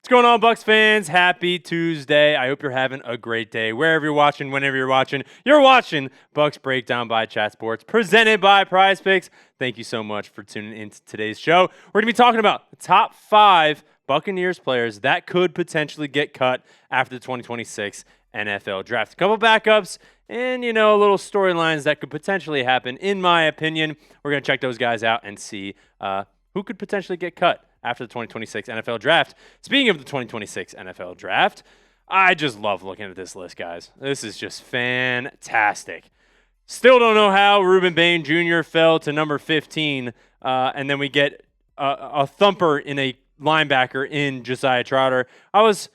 What's going on, Bucs fans? Happy Tuesday. I hope you're having a great day. Wherever you're watching, whenever you're watching Bucs Breakdown by Chat Sports, presented by PrizePicks. Thank you so much for tuning into today's show. We're going to be talking about the top 5 Buccaneers players that could potentially get cut after the 2026 NFL Draft. A couple backups and, a little storylines that could potentially happen, in my opinion. We're going to check those guys out and see who could potentially get cut after the 2026 NFL Draft. Speaking of the 2026 NFL Draft, I just love looking at this list, guys. This is just fantastic. Still don't know how Rueben Bain Jr. fell to number 15, and then we get a thumper in a linebacker in Josiah Trotter. I was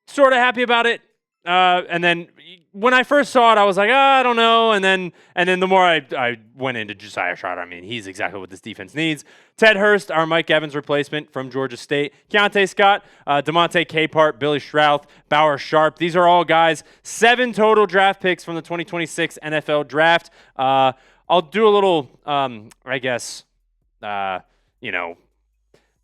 sort of happy about it, and then when I first saw it, I was like, I don't know. And then the more I went into Josiah Trotter, he's exactly what this defense needs. Ted Hurst, our Mike Evans replacement from Georgia State. Keionte Scott, DeMonte, Capehart, Billy Schrauth, Bauer Sharp. These are all guys. 7 total draft picks from the 2026 NFL Draft. I'll do a little, none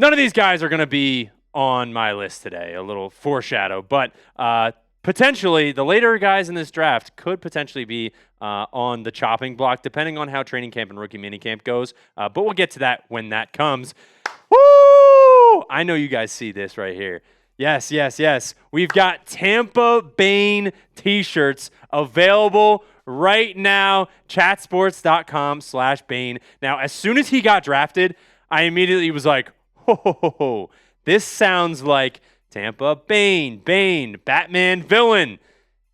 of these guys are going to be on my list today. A little foreshadow, but potentially, the later guys in this draft could potentially be on the chopping block, depending on how training camp and rookie minicamp goes. But we'll get to that when that comes. Woo! I know you guys see this right here. Yes. We've got Tampa Bane t-shirts available right now. Chatsports.com/Bain. Now, as soon as he got drafted, I immediately was like, ho, this sounds like Tampa Bane, Batman villain.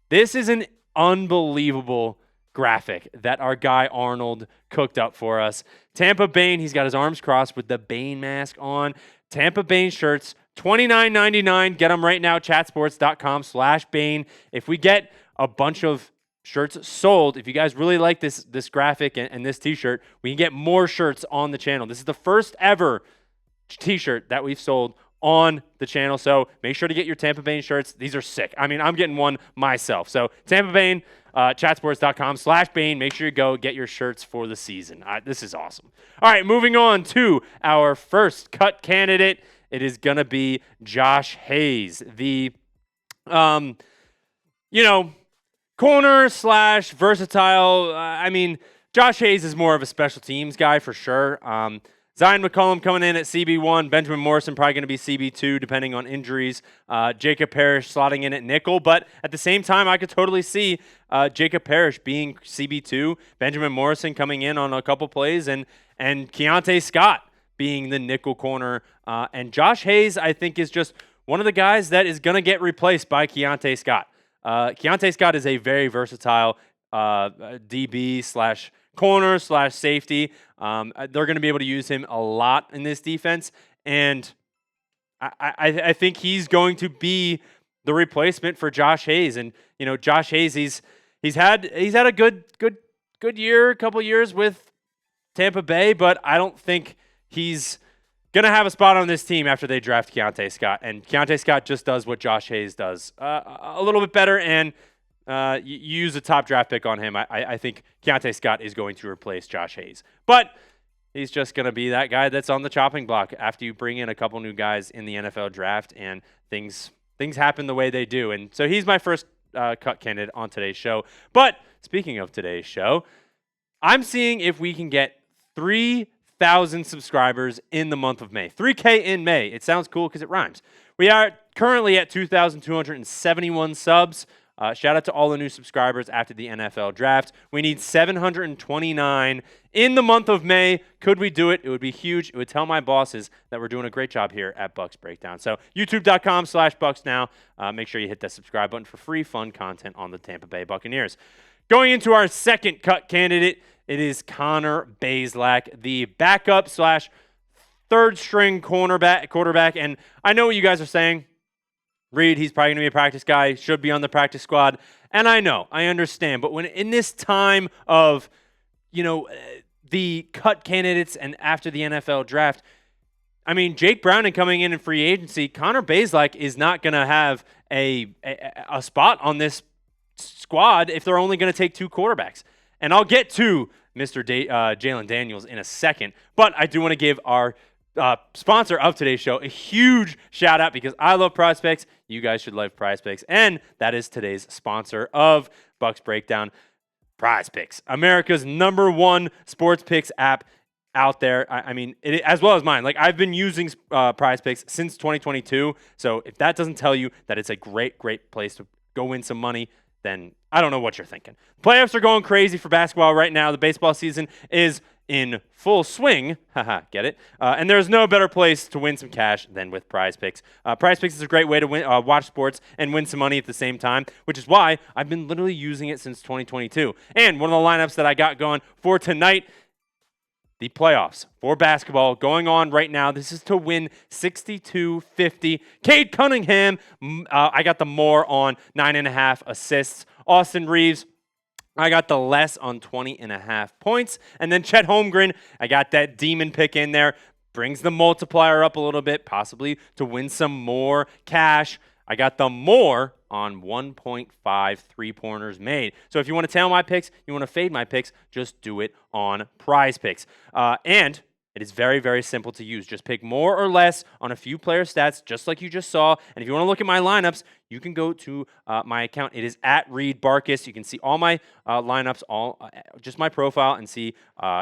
This is an unbelievable graphic that our guy Arnold cooked up for us. Tampa Bane, he's got his arms crossed with the Bane mask on. Tampa Bane shirts, $29.99. Get them right now, chatsports.com/Bain. If we get a bunch of shirts sold, if you guys really like this graphic and this t-shirt, we can get more shirts on the channel. This is the first ever t-shirt that we've sold on the channel, so make sure to get your Tampa Bane shirts. These are sick. I'm getting one myself. So Tampa Bane, chatsports.com/Bain. Make sure you go get your shirts for the season. This is awesome. All right, moving on to our first cut candidate. It is going to be Josh Hayes, the, corner / versatile. Josh Hayes is more of a special teams guy for sure. Zion McCollum coming in at CB1. Benjamin Morrison probably going to be CB2 depending on injuries. Jacob Parrish slotting in at nickel. But at the same time, I could totally see Jacob Parrish being CB2. Benjamin Morrison coming in on a couple plays. And Keionte Scott being the nickel corner. And Josh Hayes, I think, is just one of the guys that is going to get replaced by Keionte Scott. Keionte Scott is a very versatile DB / corner / safety. They're going to be able to use him a lot in this defense, and I think he's going to be the replacement for Josh Hayes. And Josh Hayes, he's had a good year, a couple years with Tampa Bay, but I don't think he's going to have a spot on this team after they draft Keionte Scott. And Keionte Scott just does what Josh Hayes does a little bit better, and you use a top draft pick on him. I think Keionte Scott is going to replace Josh Hayes. But he's just going to be that guy that's on the chopping block after you bring in a couple new guys in the NFL draft and things happen the way they do. And so he's my first cut candidate on today's show. But speaking of today's show, I'm seeing if we can get 3,000 subscribers in the month of May. 3K in May. It sounds cool because it rhymes. We are currently at 2,271 subs. Shout out to all the new subscribers after the NFL Draft. We need 729 in the month of May. Could we do it? It would be huge. It would tell my bosses that we're doing a great job here at Bucs Breakdown. So youtube.com/Bucs now. Make sure you hit that subscribe button for free, fun content on the Tampa Bay Buccaneers. Going into our second cut candidate, it is Connor Bazelak, the backup / third-string quarterback. And I know what you guys are saying. Reed, he's probably going to be a practice guy, should be on the practice squad. And I know, I understand. But when in this time of, the cut candidates and after the NFL Draft, Jake Browning coming in free agency, Connor Bazelak is not going to have a spot on this squad if they're only going to take 2 quarterbacks. And I'll get to Mr. Jalen Daniels in a second. But I do want to give our sponsor of today's show. A huge shout out because I love PrizePicks. You guys should love PrizePicks. And that is today's sponsor of Bucs Breakdown, PrizePicks, America's #1 sports picks app out there. I mean, as well as mine. Like, I've been using PrizePicks since 2022. So if that doesn't tell you that it's a great, great place to go win some money, then I don't know what you're thinking. Playoffs are going crazy for basketball right now. The baseball season is in full swing. Haha, get it? And there's no better place to win some cash than with PrizePicks. PrizePicks is a great way to watch sports and win some money at the same time, which is why I've been literally using it since 2022. And one of the lineups that I got going for tonight, the playoffs for basketball going on right now. This is to win 62-50. Cade Cunningham, I got the more on 9.5 assists. Austin Reeves, I got the less on 20.5 points. And then Chet Holmgren, I got that demon pick in there. Brings the multiplier up a little bit, possibly to win some more cash. I got the more on 1.5 three-pointers made. So if you want to tail my picks, you want to fade my picks, just do it on PrizePicks. And it is very, very simple to use. Just pick more or less on a few player stats, just like you just saw. And if you want to look at my lineups, you can go to my account. It is at Reed Barkus. You can see all my lineups, just my profile, and see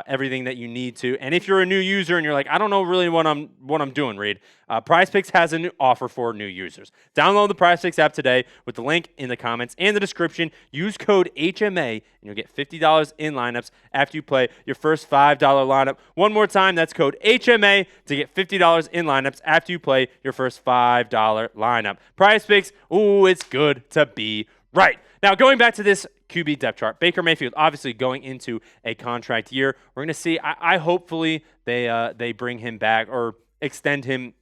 everything that you need to. And if you're a new user and you're like, I don't know really what I'm doing, Reed, PrizePicks has a new offer for new users. Download the PrizePicks app today with the link in the comments and the description. Use code HMA and you'll get $50 in lineups after you play your first $5 lineup. One more time, that's code HMA to get $50 in lineups after you play your first $5 lineup. PrizePicks, ooh, it's good to be right. Now, going back to this QB depth chart, Baker Mayfield obviously going into a contract year. We're going to see. I hopefully they bring him back or extend him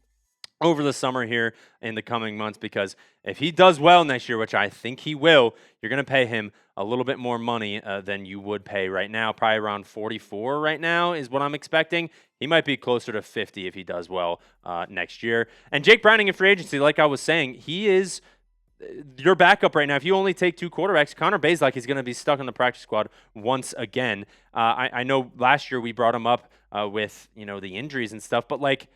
over the summer here in the coming months, because if he does well next year, which I think he will, you're going to pay him a little bit more money than you would pay right now. Probably around 44 right now is what I'm expecting. He might be closer to 50 if he does well next year. And Jake Browning in free agency, like I was saying, he is your backup right now. If you only take 2 quarterbacks, Connor Bazelak is going to be stuck on the practice squad once again. I know last year we brought him up with the injuries and stuff, but like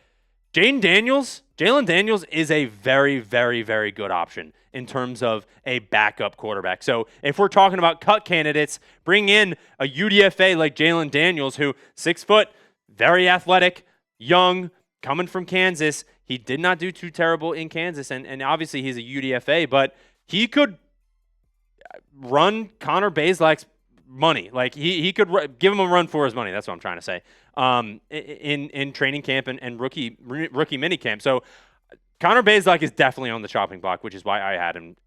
Jalen Daniels is a very, very, very good option in terms of a backup quarterback. So if we're talking about cut candidates, bring in a UDFA like Jalen Daniels, who 6 foot, very athletic, young, coming from Kansas. He did not do too terrible in Kansas, and obviously he's a UDFA, but he could run Connor Bazelak's money. Like he could give him a run for his money. That's what I'm trying to say. In training camp and rookie mini camp. So Connor Bazelak is definitely on the chopping block, which is why I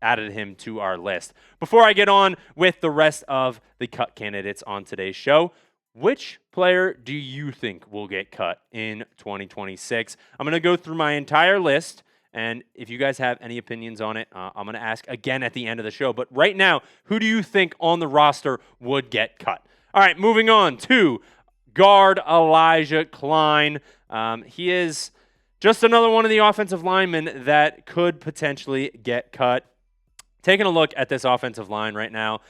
added him to our list. Before I get on with the rest of the cut candidates on today's show, which player do you think will get cut in 2026? I'm going to go through my entire list, and if you guys have any opinions on it, I'm going to ask again at the end of the show. But right now, who do you think on the roster would get cut? All right, moving on to guard Elijah Klein. He is just another one of the offensive linemen that could potentially get cut. Taking a look at this offensive line right now,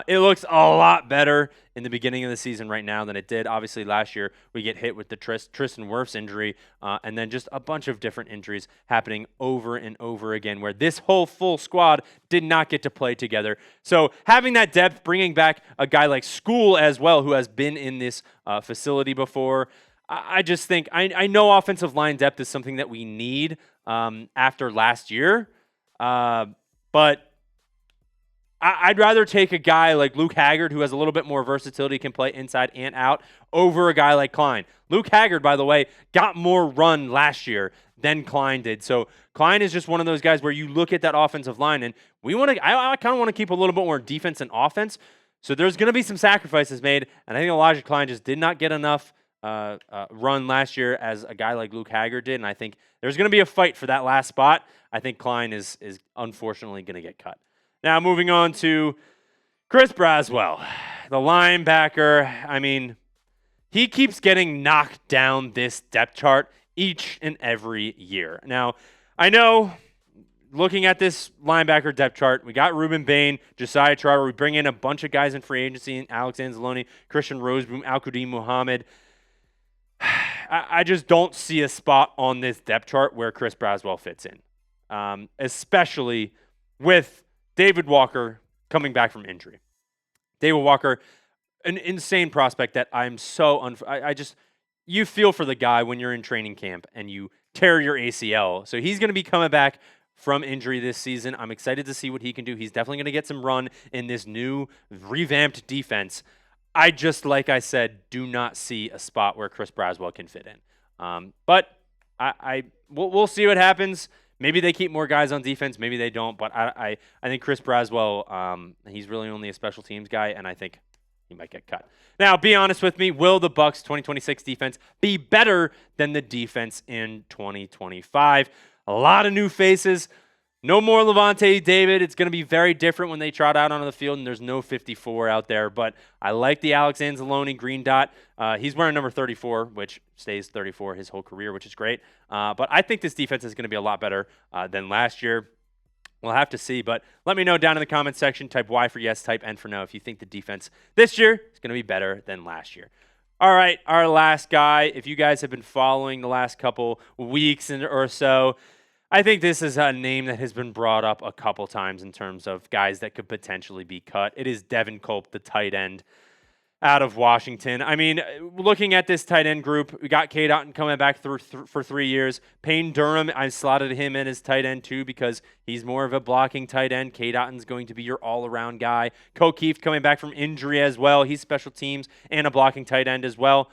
it looks a lot better in the beginning of the season right now than it did. Obviously, last year we get hit with the Tristan Wirfs injury, and then just a bunch of different injuries happening over and over again, where this whole full squad did not get to play together. So having that depth, bringing back a guy like School as well, who has been in this facility before, I just think I know offensive line depth is something that we need after last year, but I'd rather take a guy like Luke Haggard, who has a little bit more versatility, can play inside and out, over a guy like Klein. Luke Haggard, by the way, got more run last year than Klein did. So Klein is just one of those guys where you look at that offensive line, and I kind of want to keep a little bit more defense and offense. So there's going to be some sacrifices made, and I think Elijah Klein just did not get enough run last year as a guy like Luke Haggard did, and I think there's going to be a fight for that last spot. I think Klein is unfortunately going to get cut. Now, moving on to Chris Braswell, the linebacker. I mean, he keeps getting knocked down this depth chart each and every year. Now, I know, looking at this linebacker depth chart, we got Rueben, Bain, Josiah, Trotter. We bring in a bunch of guys in free agency, Alex Anzalone, Christian Roseboom, Al-Qadim Muhammad. I just don't see a spot on this depth chart where Chris Braswell fits in, especially with David Walker coming back from injury. David Walker, an insane prospect that I'm so you feel for the guy when you're in training camp and you tear your ACL. So he's going to be coming back from injury this season. I'm excited to see what he can do. He's definitely going to get some run in this new revamped defense. I just, like I said, do not see a spot where Chris Braswell can fit in. But we'll see what happens. Maybe they keep more guys on defense. Maybe they don't. But I think Chris Braswell, he's really only a special teams guy, and I think he might get cut. Now, be honest with me. Will the Bucs 2026 defense be better than the defense in 2025? A lot of new faces. No more Levante David. It's going to be very different when they trot out onto the field, and there's no 54 out there. But I like the Alex Anzalone green dot. He's wearing number 34, which stays 34 his whole career, which is great. But I think this defense is going to be a lot better than last year. We'll have to see, but let me know down in the comments section. Type Y for yes, type N for no if you think the defense this year is going to be better than last year. All right, our last guy. If you guys have been following the last couple weeks or so, I think this is a name that has been brought up a couple times in terms of guys that could potentially be cut. It is Devin Culp, the tight end out of Washington. I mean, looking at this tight end group, we got Keionte coming back for 3 years. Payne Durham, I slotted him in as tight end too because he's more of a blocking tight end. Keionte's going to be your all-around guy. Keith coming back from injury as well. He's special teams and a blocking tight end as well.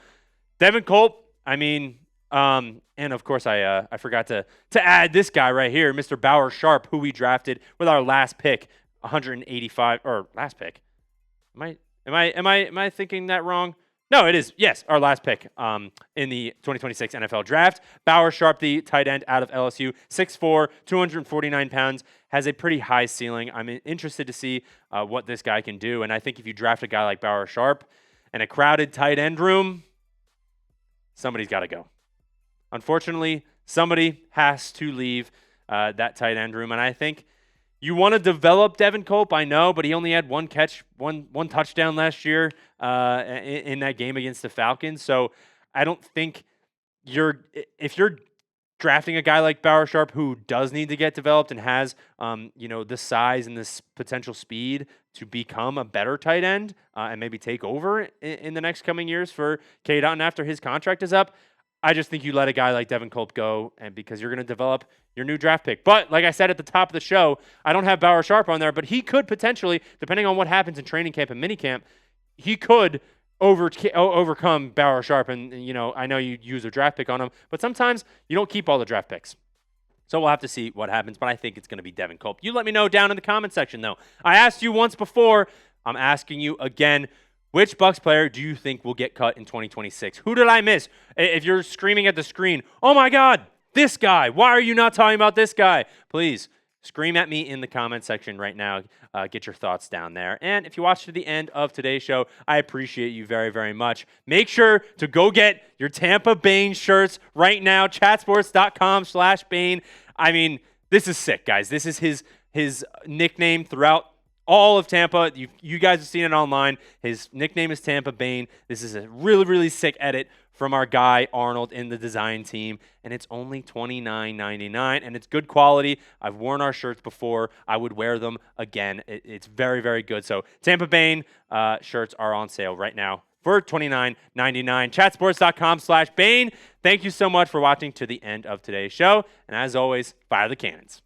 Devin Culp, I mean, and of course I forgot to add this guy right here, Mr. Bauer Sharp, who we drafted with our last pick, 185 or last pick. Am I thinking that wrong? No, it is. Yes, our last pick in the 2026 NFL Draft. Bauer Sharp, the tight end out of LSU, 6'4", 249 pounds, has a pretty high ceiling. I'm interested to see what this guy can do, and I think if you draft a guy like Bauer Sharp in a crowded tight end room, somebody's got to go. Unfortunately, somebody has to leave that tight end room, and I think you want to develop Devin Culp, I know, but he only had one catch, one touchdown last year in that game against the Falcons. So I don't think if you're drafting a guy like Bauer Sharp who does need to get developed and has the size and this potential speed to become a better tight end and maybe take over in the next coming years for Keionte after his contract is up. I just think you let a guy like Devin Culp go, and because you're going to develop your new draft pick. But like I said at the top of the show, I don't have Bauer Sharp on there, but he could potentially, depending on what happens in training camp and minicamp, he could overcome Bauer Sharp. And I know you use a draft pick on him, but sometimes you don't keep all the draft picks. So we'll have to see what happens, but I think it's going to be Devin Culp. You let me know down in the comment section, though. I asked you once before. I'm asking you again. Which Bucs player do you think will get cut in 2026? Who did I miss? If you're screaming at the screen, oh my God, this guy. Why are you not talking about this guy? Please scream at me in the comment section right now. Get your thoughts down there. And if you watched to the end of today's show, I appreciate you very, very much. Make sure to go get your Tampa Bane shirts right now. Chatsports.com/Bain. I mean, this is sick, guys. This is his nickname throughout all of Tampa. You guys have seen it online. His nickname is Tampa Bane. This is a really, really sick edit from our guy Arnold in the design team, and it's only $29.99, and it's good quality. I've worn our shirts before. I would wear them again. It's very, very good. So Tampa Bane shirts are on sale right now for $29.99. Chatsports.com/Bain. Thank you so much for watching to the end of today's show, and as always, fire the cannons.